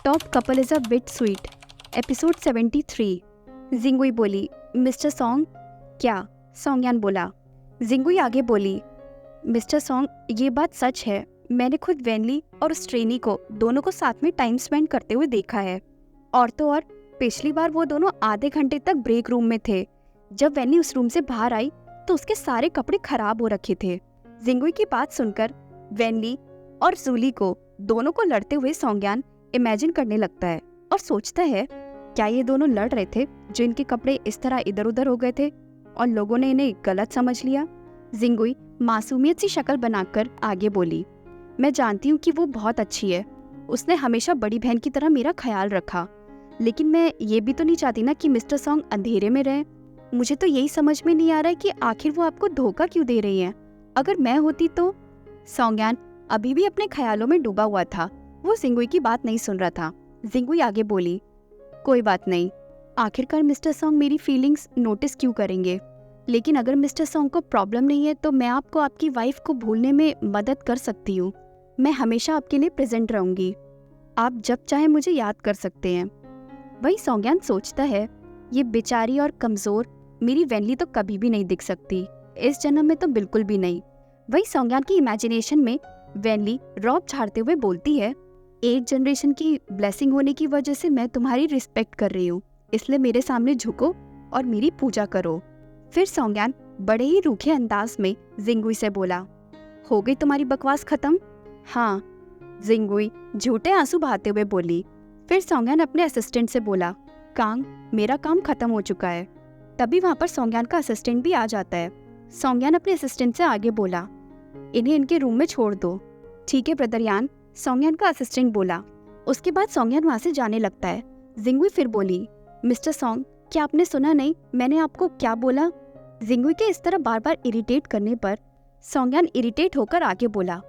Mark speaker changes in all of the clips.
Speaker 1: Top couple is a bit sweet, episode 73। Jingui बोली, mister song क्या? सॉन्गयान बोला। Jingui आगे बोली, मिस्टर सॉन्ग, ये बात सच है, मैंने खुद वेनली और उस ट्रेनी को दोनों को साथ में टाइम स्पेंड करते हुए देखा है। और तो और पिछली बार वो दोनों आधे घंटे तक ब्रेक रूम में थे। जब वेनली उस रूम से बाहर आई तो उसके सारे कपड़े खराब हो रखे थे। जिंगुई की बात सुनकर वेनली और जूली को दोनों को लड़ते हुए सॉन्गयान इमेजिन करने लगता है और सोचता है, क्या ये दोनों लड़ रहे थे जो इनके कपड़े इस तरह इधर उधर हो गए थे और लोगों ने इन्हें गलत समझ लिया? जिंगुई मासूमियत सी शक्ल बनाकर आगे बोली, मैं जानती हूँ कि वो बहुत अच्छी है, उसने हमेशा बड़ी बहन की तरह मेरा ख्याल रखा, लेकिन मैं ये भी तो नहीं चाहती ना कि मिस्टर सॉन्ग अंधेरे में रहे। मुझे तो यही समझ में नहीं आ रहा है कि आखिर वो आपको धोखा क्यों दे रही है। अगर मैं होती तो। सॉन्गयान अभी भी अपने ख्यालों में डूबा हुआ था, वो जिंगुई की बात नहीं सुन रहा था। जिंगुई आगे बोली, कोई बात नहीं, आखिरकार मिस्टर सॉन्ग मेरी फीलिंग्स नोटिस क्यों करेंगे? लेकिन अगर मिस्टर सॉन्ग को प्रॉब्लम नहीं है तो मैं आपको आपकी वाइफ को भूलने में मदद कर सकती हूँ। मैं हमेशा आपके लिए प्रेजेंट रहूंगी, आप जब चाहे मुझे याद कर सकते हैं। वही सॉन्गयान सोचता है, ये बेचारी और कमजोर मेरी वेनली तो कभी भी नहीं दिख सकती, इस जन्म में तो बिल्कुल भी नहीं। वही सॉन्गयान की इमेजिनेशन में वेनली रौब झाड़ते हुए बोलती है, एक जनरेशन की ब्लेसिंग होने की वजह से मैं तुम्हारी रिस्पेक्ट कर रही हूँ, इसलिए मेरे सामने झुको और मेरी पूजा करो। फिर सॉन्गयान बड़े ही रूखे अंदाज में जिंगुई से बोला, हो गई तुम्हारी बकवास खत्म? हाँ, जिंगुई झूठे आंसू बहाते हुए बोली। फिर सॉन्गयान अपने असिस्टेंट से बोला, कांग, मेरा काम खत्म हो चुका है। तभी वहाँ पर सॉन्गयान का असिस्टेंट भी आ जाता है। सॉन्गयान अपने असिस्टेंट से आगे बोला, इन्हें इनके रूम में छोड़ दो। ठीक है ब्रदर यान, सॉन्गयान का असिस्टेंट बोला। उसके बाद सॉन्गयान वहाँ से जाने लगता है। जिंगुई फिर बोली, मिस्टर सॉन्ग, क्या आपने सुना नहीं मैंने आपको क्या बोला? जिंगुई के इस तरह बार बार इरिटेट करने पर सॉन्गयान इरिटेट होकर आगे बोला,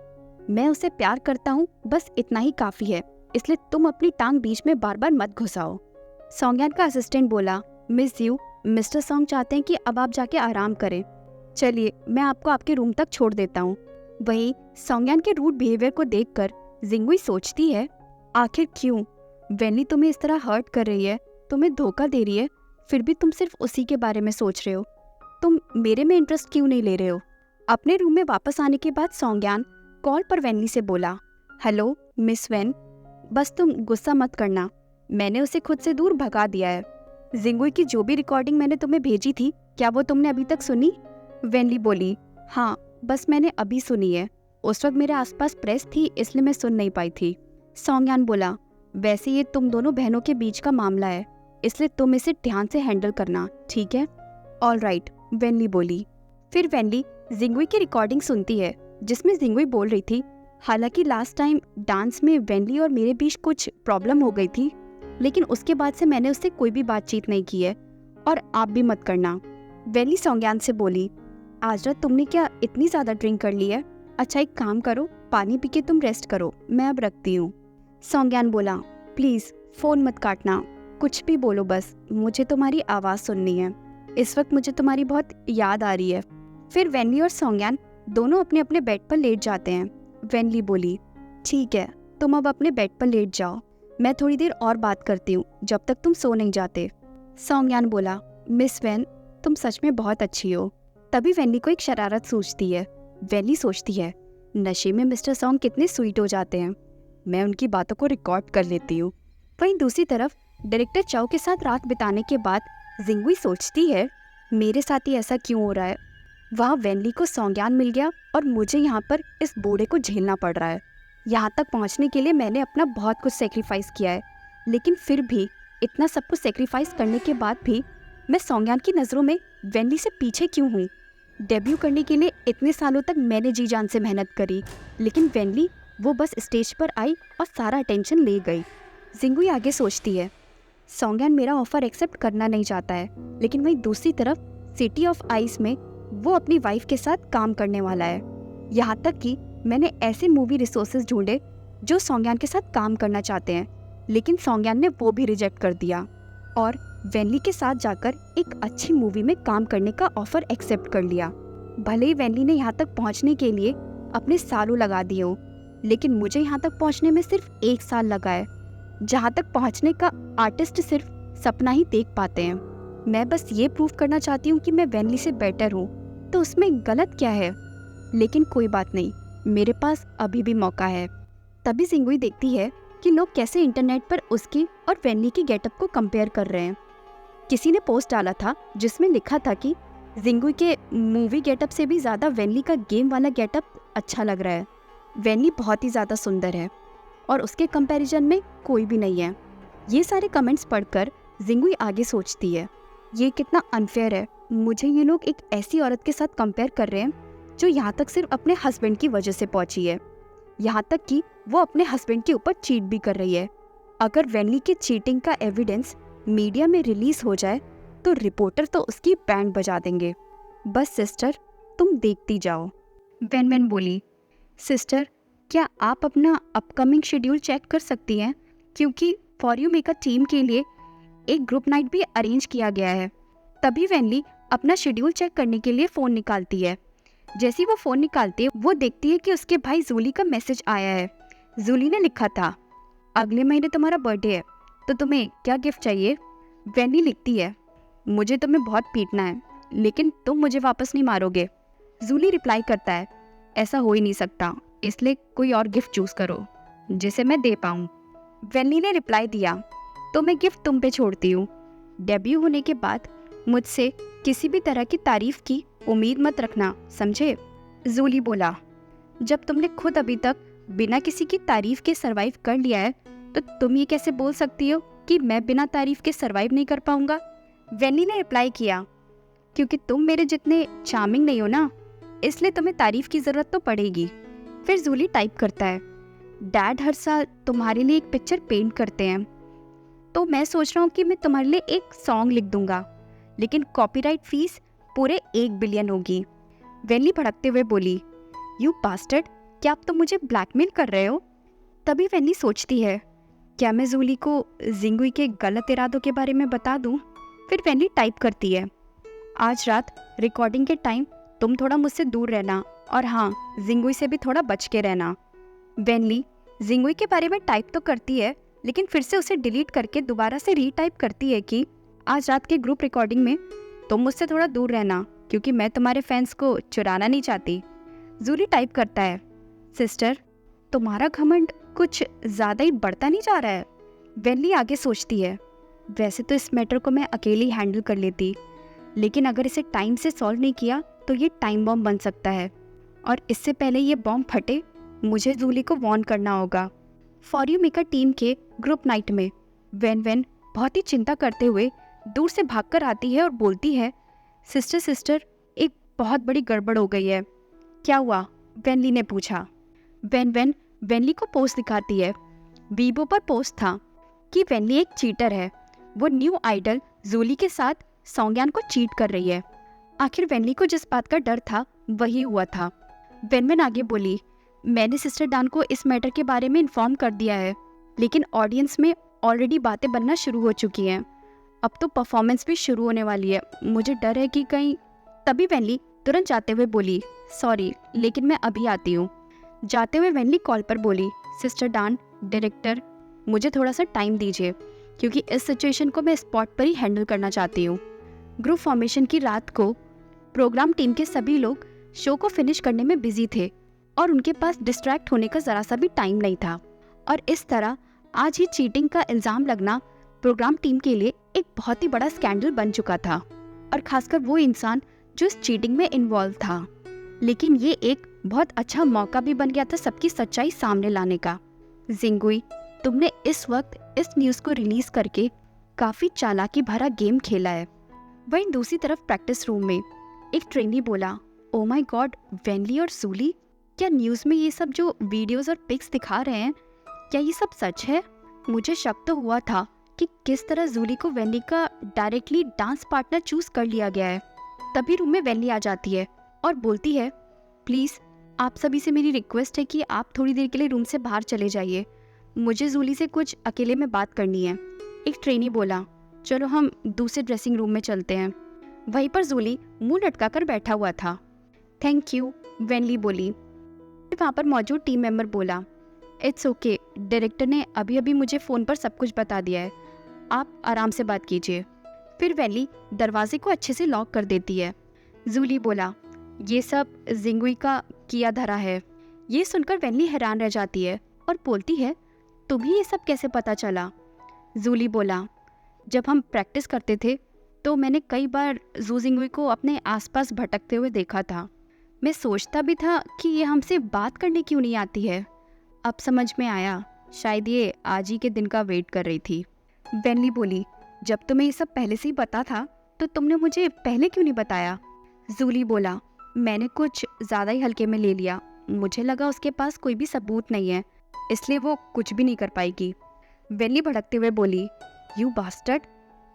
Speaker 1: मैं उसे प्यार करता हूँ, बस इतना ही काफी है, इसलिए तुम अपनी टांग बीच में बार बार मत घुसाओ। सॉन्गयान का असिस्टेंट बोला, मिस यू, मिस्टर सॉन्ग चाहते हैं कि अब आप जाके आराम करें, चलिए मैं आपको आपके रूम तक छोड़ देता हूँ। वही सॉन्गयान के रूड बिहेवियर को देखकर जिंगुई सोचती है, आखिर क्यों वेनली तुम्हें इस तरह हर्ट कर रही है, तुम्हें धोखा दे रही है, फिर भी तुम सिर्फ उसी के बारे में सोच रहे हो, तुम मेरे में इंटरेस्ट क्यों नहीं ले रहे हो? अपने रूम में वापस आने के बाद सॉन्गयान कॉल पर वेनली से बोला, हेलो मिस वेन, बस तुम गुस्सा मत करना, मैंने उसे खुद से दूर भगा दिया है। जिंगुई की जो भी रिकॉर्डिंग मैंने तुम्हें भेजी थी, क्या वो तुमने अभी तक सुनी? वेनली बोली, हाँ, बस मैंने अभी सुनी है, उस वक्त मेरे आसपास प्रेस थी इसलिए मैं सुन नहीं पाई थी। सॉन्गयान बोला, वैसे ये तुम दोनों बहनों के बीच का मामला है, इसलिए तुम इसे ध्यान से हैंडल करना, ठीक है? ऑल राइट, वेनली बोली। फिर वेनली जिंगुई की रिकॉर्डिंग सुनती है जिसमें जिंगुई बोल रही थी, हालांकि लास्ट टाइम डांस में वेनली और मेरे बीच कुछ प्रॉब्लम हो गई थी, लेकिन उसके बाद से मैंने उससे कोई भी बातचीत नहीं की है और आप भी मत करना। वेनली सॉन्गयान से बोली, आज रात तुमने क्या इतनी ज्यादा ड्रिंक कर ली है? अच्छा एक काम करो, पानी पी के तुम रेस्ट करो, मैं अब रखती हूँ। सॉन्गयान बोला, प्लीज फोन मत काटना, कुछ भी बोलो, बस मुझे तुम्हारी आवाज सुननी है, इस वक्त मुझे तुम्हारी बहुत याद आ रही है। फिर वेनली और सॉन्गयान दोनों अपने अपने बेड पर लेट जाते हैं। वेनली बोली, ठीक है, तुम अब अपने बेड पर लेट जाओ, मैं थोड़ी देर और बात करती हूँ जब तक तुम सो नहीं जाते। सॉन्गयान बोला, मिस वेन, तुम सच में बहुत अच्छी हो। तभी वेनली को एक शरारत सूझती है। वेनली सोचती है, नशे में मिस्टर सॉन्ग कितने स्वीट हो जाते हैं, मैं उनकी बातों को रिकॉर्ड कर लेती हूँ। वहीं दूसरी तरफ डायरेक्टर चाओ के साथ रात बिताने के बाद जिंगुई सोचती है, मेरे साथ ही ऐसा क्यों हो रहा है? वहाँ वेनली को सॉन्गयान मिल गया और मुझे यहाँ पर इस बूढ़े को झेलना पड़ रहा है। यहाँ तक पहुँचने के लिए मैंने अपना बहुत कुछ सेक्रीफाइस किया है, लेकिन फिर भी इतना सब कुछ सेक्रीफाइस करने के बाद भी मैं सॉन्गयान की नज़रों में वेनली से पीछे क्यों हुई? डेब्यू करने के लिए इतने सालों तक मैंने जी जान से मेहनत करी, लेकिन वेनली वो बस स्टेज पर आई और सारा अटेंशन ले गई। जिंगुई आगे सोचती है, सॉन्गयान मेरा ऑफर एक्सेप्ट करना नहीं चाहता है, लेकिन वहीं दूसरी तरफ सिटी ऑफ आइस में वो अपनी वाइफ के साथ काम करने वाला है। यहाँ तक कि मैंने ऐसे मूवी रिसोर्सेज ढूंढे जो सॉन्गयान के साथ काम करना चाहते हैं, लेकिन सॉन्गयान ने वो भी रिजेक्ट कर दिया और वेनली के साथ जाकर एक अच्छी मूवी में काम करने का ऑफर एक्सेप्ट कर लिया। भले ही वेनली ने यहाँ तक पहुँचने के लिए अपने सालों लगा दिए हो, लेकिन मुझे यहाँ तक पहुँचने में सिर्फ 1 साल लगा है। जहाँ तक पहुँचने का आर्टिस्ट सिर्फ सपना ही देख पाते हैं। मैं बस ये प्रूव करना चाहती हूँ कि मैं वैनली से बेटर हूँ, तो उसमें गलत क्या है? लेकिन कोई बात नहीं, मेरे पास अभी भी मौका है। तभी जिंगुई देखती है कि लोग कैसे इंटरनेट पर उसकी और वैनली के गेटअप को कंपेयर कर रहे हैं। किसी ने पोस्ट डाला था जिसमें लिखा था कि जिंगुई के मूवी गेटअप से भी ज़्यादा वैनली का गेम वाला गेटअप अच्छा लग रहा है। वैनली बहुत ही ज़्यादा सुंदर है और उसके कंपैरिजन में कोई भी नहीं है। ये सारे कमेंट्स पढ़कर जिंगुई आगे सोचती है, ये कितना अनफेयर है। मुझे ये लोग एक ऐसी औरत के साथ कंपेयर कर रहे हैं जो यहाँ तक सिर्फ अपने हस्बैंड की वजह से पहुंची है, यहाँ तक कि वो अपने हस्बैंड के ऊपर चीट भी कर रही है। अगर वैनली के चीटिंग का एविडेंस मीडिया में रिलीज हो जाए तो रिपोर्टर तो उसकी बैंड बजा देंगे। बस सिस्टर, तुम देखती जाओ। वैन वैन बोली, सिस्टर क्या आप अपना अपकमिंग शेड्यूल चेक कर सकती हैं, क्योंकि for you make a team के लिए एक ग्रुप नाइट भी अरेंज किया गया है। तभी वैनली अपना शेड्यूल चेक करने के लिए फ़ोन निकालती है। जैसे वो फ़ोन निकालती है वो देखती है कि उसके भाई जूली का मैसेज आया है। जूली ने लिखा था, अगले महीने तुम्हारा बर्थडे है तो तुम्हें क्या गिफ्ट चाहिए? वैनली लिखती है, मुझे तुम्हें बहुत पीटना है लेकिन तुम मुझे वापस नहीं मारोगे। जूली रिप्लाई करता है, ऐसा हो ही नहीं सकता, इसलिए कोई और गिफ्ट चूज करो जिसे मैं दे पाऊँ। वैनली ने रिप्लाई दिया, तो मैं गिफ्ट तुम पे छोड़ती हूँ। डेब्यू होने के बाद मुझसे किसी भी तरह की तारीफ की उम्मीद मत रखना, समझे? जूली बोला, जब तुमने खुद अभी तक बिना किसी की तारीफ के सरवाइव कर लिया है तो तुम ये कैसे बोल सकती हो कि मैं बिना तारीफ के सरवाइव नहीं कर पाऊंगा? वैनली ने रिप्लाई किया, क्योंकि तुम मेरे जितने चार्मिंग नहीं हो ना, इसलिए तुम्हें तारीफ की ज़रूरत तो पड़ेगी। फिर जूली टाइप करता है, डैड हर साल तुम्हारे लिए एक पिक्चर पेंट करते हैं, तो मैं सोच रहा हूँ कि मैं तुम्हारे लिए एक सॉन्ग लिख दूंगा, लेकिन कॉपीराइट फीस पूरे 1 बिलियन होगी। वैनली भड़कते हुए बोली, यू बास्टर्ड, क्या आप तो मुझे ब्लैकमेल कर रहे हो? तभी वैनली सोचती है, क्या मैं जूली को जिंगुई के गलत इरादों के बारे में बता दूं? फिर वैनली टाइप करती है, आज रात रिकॉर्डिंग के टाइम तुम थोड़ा मुझसे दूर रहना और हाँ, जिंगुई से भी थोड़ा बच के रहना। वैनली जिंगुई के बारे में टाइप तो करती है लेकिन फिर से उसे डिलीट करके दोबारा से रीटाइप करती है कि आज रात के ग्रुप रिकॉर्डिंग में तुम मुझसे थोड़ा दूर रहना, क्योंकि मैं तुम्हारे फैंस को चुराना नहीं चाहती। जूली टाइप करता है, सिस्टर तुम्हारा घमंड कुछ ज़्यादा ही बढ़ता नहीं जा रहा है? वैनली आगे सोचती है, वैसे तो इस मैटर को मैं अकेली हैंडल कर लेती, लेकिन अगर इसे टाइम से सॉल्व नहीं किया तो ये टाइम बॉम्ब बन सकता है और इससे पहले ये बॉम्ब फटे मुझे जूली को वार्न करना होगा। फॉर यू मेकर टीम के ग्रुप नाइट में वैन वैन बहुत ही चिंता करते हुए दूर से भागकर आती है और बोलती है, सिस्टर एक बहुत बड़ी गड़बड़ हो गई है। क्या हुआ? वैनली ने पूछा। वैन वैनली को पोस्ट दिखाती है। वीबो पर पोस्ट था कि वैनली एक चीटर है, वो न्यू आइडल जूली के साथ सॉन्गयान को चीट कर रही है। आखिर वैनली को जिस बात का डर था वही हुआ था। वैन आगे बोली, मैंने सिस्टर डान को इस मैटर के बारे में इन्फॉर्म कर दिया है, लेकिन ऑडियंस में ऑलरेडी बातें बनना शुरू हो चुकी हैं। अब तो परफॉर्मेंस भी शुरू होने वाली है, मुझे डर है कि कहीं। तभी वैनली तुरंत जाते हुए बोली, सॉरी लेकिन मैं अभी आती हूँ। जाते हुए वैनली कॉल पर बोली, सिस्टर डान, डायरेक्टर मुझे थोड़ा सा टाइम दीजिए, क्योंकि इस सिचुएशन को मैं स्पॉट पर ही हैंडल करना चाहती हूँ। ग्रुप फॉर्मेशन की रात को प्रोग्राम टीम के सभी लोग शो को फिनिश करने में बिजी थे और उनके पास डिस्ट्रैक्ट होने का ज़रा सा भी टाइम नहीं था, और इस तरह आज ही चीटिंग का इल्ज़ाम लगना प्रोग्राम टीम के लिए एक बहुत ही बड़ा स्कैंडल बन चुका था, और खासकर वो इंसान जो इस चीटिंग में इन्वॉल्व था। लेकिन ये एक बहुत अच्छा मौका भी बन गया था सबकी सच्चाई सामने लाने का। जिंगुई, तुमने इस वक्त इस न्यूज़ को रिलीज करके काफ़ी चालाकी भरा गेम खेला है। वहीं दूसरी तरफ प्रैक्टिस रूम में एक ट्रेनी बोला, ओ माय गॉड, वैनली और जूली, क्या न्यूज़ में ये सब जो वीडियोस और पिक्स दिखा रहे हैं, क्या ये सब सच है? मुझे शक तो हुआ था कि किस तरह जूली को वैनली का डायरेक्टली डांस पार्टनर चूज कर लिया गया है। तभी रूम में वैनली आ जाती है और बोलती है, प्लीज़ आप सभी से मेरी रिक्वेस्ट है कि आप थोड़ी देर के लिए रूम से बाहर चले जाइए, मुझे जूली से कुछ अकेले में बात करनी है। एक ट्रेनी बोला, चलो हम दूसरे ड्रेसिंग रूम में चलते हैं। वहीं पर जूली मुंह लटका कर बैठा हुआ था। थैंक यू, वैनली बोली। वहाँ पर मौजूद टीम मेंबर बोला, इट्स ओके, डायरेक्टर ने अभी अभी मुझे फ़ोन पर सब कुछ बता दिया है, आप आराम से बात कीजिए। फिर वैली दरवाजे को अच्छे से लॉक कर देती है। जूली बोला, ये सब जिंगुई का किया धरा है। ये सुनकर वैली हैरान रह जाती है और बोलती है, तुम्हें ये सब कैसे पता चला? जूली बोला, जब हम प्रैक्टिस करते थे तो मैंने कई बार जू जिंगुई को अपने आसपास भटकते हुए देखा था। मैं सोचता भी था कि ये हमसे बात करने क्यों नहीं आती है। अब समझ में आया, शायद ये आज ही के दिन का वेट कर रही थी। वैली बोली, जब तुम्हें ये सब पहले से ही पता था तो तुमने मुझे पहले क्यों नहीं बताया? जूली बोला, मैंने कुछ ज़्यादा ही हल्के में ले लिया। मुझे लगा उसके पास कोई भी सबूत नहीं है, इसलिए वो कुछ भी नहीं कर पाएगी। वैली भड़कते हुए बोली, यू बास्टर्ड,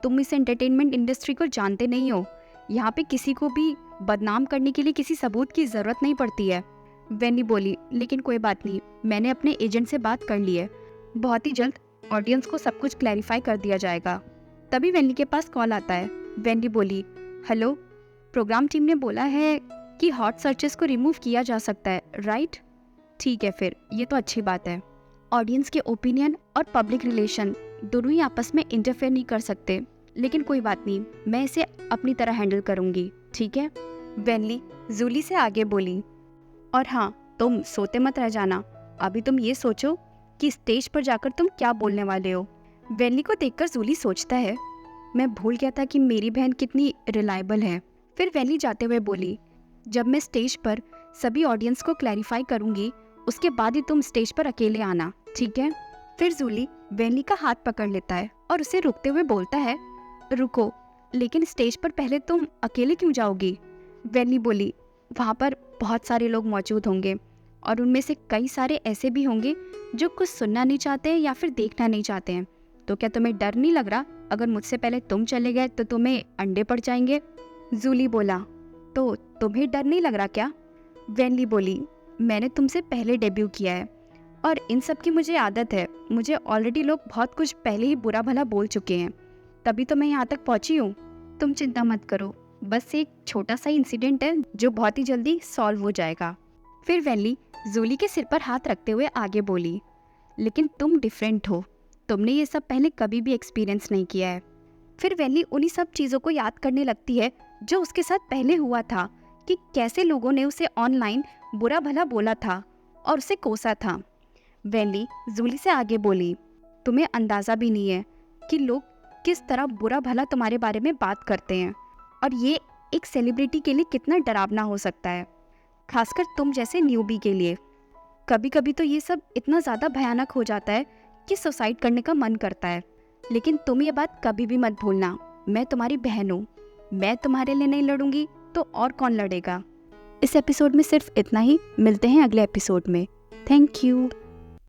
Speaker 1: तुम इस एंटरटेनमेंट इंडस्ट्री को जानते नहीं हो। यहाँ पे किसी को भी बदनाम करने के लिए किसी सबूत की ज़रूरत नहीं पड़ती है। वैली बोली, लेकिन कोई बात नहीं, मैंने अपने एजेंट से बात कर ली है। बहुत ही जल्द ऑडियंस को सब कुछ क्लैरिफाई कर दिया जाएगा। तभी वैली के पास कॉल आता है। वैली बोली, हेलो, प्रोग्राम टीम ने बोला है कि हॉट सर्चेस को रिमूव किया जा सकता है, राइट? ठीक है, फिर ये तो अच्छी बात है। ऑडियंस के ओपिनियन और पब्लिक रिलेशन दोनों ही आपस में इंटरफेयर नहीं कर सकते, लेकिन कोई बात नहीं, मैं इसे अपनी तरह हैंडल करूंगी, ठीक है? वैली जूली से आगे बोली, और हाँ, तुम सोते मत रह जाना। अभी तुम ये सोचो कि स्टेज पर जाकर तुम क्या बोलने वाले हो। वैली को देखकर जूली सोचता है, मैं भूल गया था कि मेरी बहन कितनी रिलायबल है। फिर वैली जाते हुए बोली, जब मैं स्टेज पर सभी ऑडियंस को क्लैरिफाई करूंगी, उसके बाद ही तुम स्टेज पर अकेले आना, ठीक है? फिर जूली वैली का हाथ पकड़ लेता है और उसे रुकते हुए बोलता है, रुको, लेकिन स्टेज पर पहले तुम अकेले क्यों जाओगी? वैली बोली, वहाँ पर बहुत सारे लोग मौजूद होंगे और उनमें से कई सारे ऐसे भी होंगे जो कुछ सुनना नहीं चाहते या फिर देखना नहीं चाहते हैं। तो क्या तुम्हें डर नहीं लग रहा, अगर मुझसे पहले तुम चले गए तो तुम्हें अंडे पड़ जाएंगे? जूली बोला, तो तुम्हें डर नहीं लग रहा क्या? वैली बोली, मैंने तुमसे पहले डेब्यू किया है और इन सब की मुझे आदत है। मुझे ऑलरेडी लोग बहुत कुछ पहले ही बुरा भला बोल चुके हैं, तभी तो मैं यहाँ तक पहुँची हूँ। तुम चिंता मत करो, बस एक छोटा सा इंसिडेंट है जो बहुत ही जल्दी सॉल्व हो जाएगा। फिर वैली जूली के सिर पर हाथ रखते हुए आगे बोली, लेकिन तुम डिफरेंट हो, तुमने ये सब पहले कभी भी एक्सपीरियंस नहीं किया है। फिर वैली उन्हीं सब चीज़ों को याद करने लगती है जो उसके साथ पहले हुआ था, कि कैसे लोगों ने उसे ऑनलाइन बुरा भला बोला था और उसे कोसा था। वैली जूली से आगे बोली, तुम्हें अंदाज़ा भी नहीं है कि लोग किस तरह बुरा भला तुम्हारे बारे में बात करते हैं, और ये एक सेलिब्रिटी के लिए कितना डरावना हो सकता है, खासकर तुम जैसे न्यूबी के लिए। कभी कभी तो ये सब इतना ज़्यादा भयानक हो जाता है कि सुसाइड करने का मन करता है। लेकिन तुम ये बात कभी भी मत भूलना, मैं तुम्हारी बहन हूँ, मैं तुम्हारे लिए नहीं लड़ूंगी तो और कौन लड़ेगा। इस एपिसोड में सिर्फ इतना ही, मिलते हैं अगले एपिसोड में। Thank you.